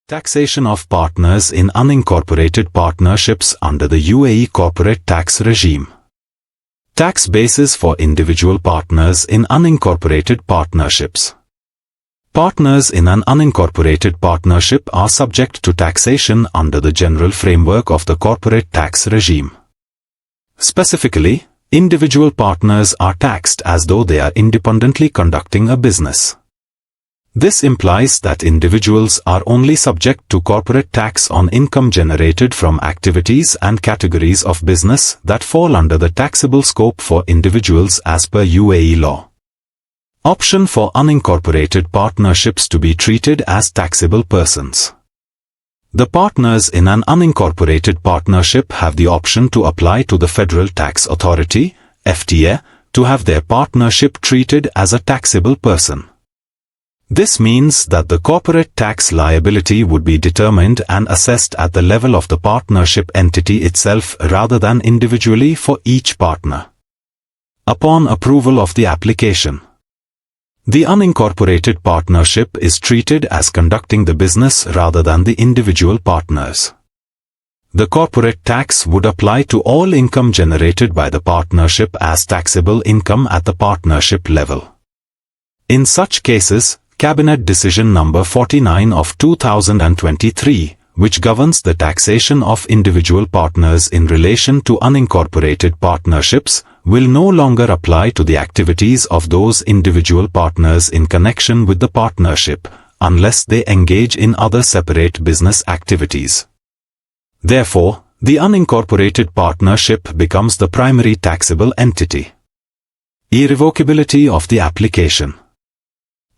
Taxation of partners in unincorporated partnerships under the UAE corporate tax regime. Tax basis for individual partners in unincorporated partnerships. Partners in an unincorporated partnership are subject to taxation under the general framework of the corporate tax regime. Specifically, individual partners are taxed as though they are independently conducting a business. This implies that individuals are only subject to corporate tax on income generated from activities and categories of business that fall under the taxable scope for individuals as per UAE law. Option for unincorporated partnerships to be treated as taxable persons. The partners in an unincorporated partnership have the option to apply to the Federal Tax Authority, FTA, to have their partnership treated as a taxable person. This means that the corporate tax liability would be determined and assessed at the level of the partnership entity itself rather than individually for each partner. Upon approval of the application, the unincorporated partnership is treated as conducting the business rather than the individual partners. The corporate tax would apply to all income generated by the partnership as taxable income at the partnership level. In such cases, Cabinet Decision Number 49 of 2023, which governs the taxation of individual partners in relation to unincorporated partnerships, will no longer apply to the activities of those individual partners in connection with the partnership, unless they engage in other separate business activities. Therefore, the unincorporated partnership becomes the primary taxable entity. Irrevocability of the application.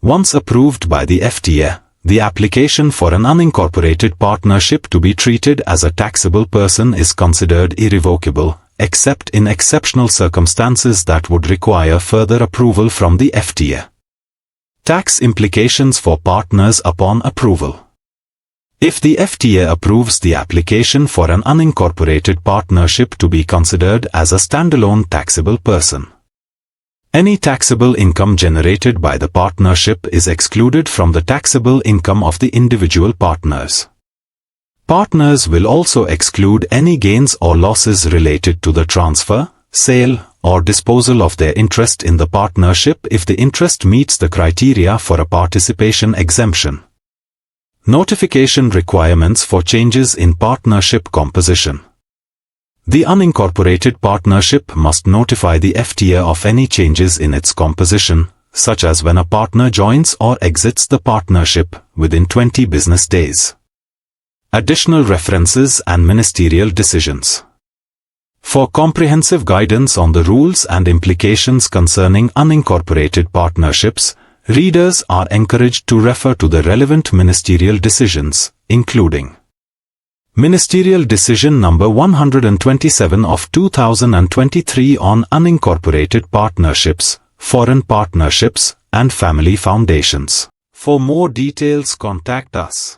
Once approved by the FTA, the application for an unincorporated partnership to be treated as a taxable person is considered irrevocable, except in exceptional circumstances that would require further approval from the FTA. Tax implications for partners upon approval. If the FTA approves the application for an unincorporated partnership to be considered as a standalone taxable person, any taxable income generated by the partnership is excluded from the taxable income of the individual partners. Partners will also exclude any gains or losses related to the transfer, sale, or disposal of their interest in the partnership if the interest meets the criteria for a participation exemption. Notification requirements for changes in partnership composition. The unincorporated partnership must notify the FTA of any changes in its composition, such as when a partner joins or exits the partnership, within 20 business days. Additional references and ministerial decisions. For comprehensive guidance on the rules and implications concerning unincorporated partnerships, readers are encouraged to refer to the relevant ministerial decisions, including Ministerial Decision Number 127 of 2023 on unincorporated partnerships, foreign partnerships, and family foundations. For more details, contact us.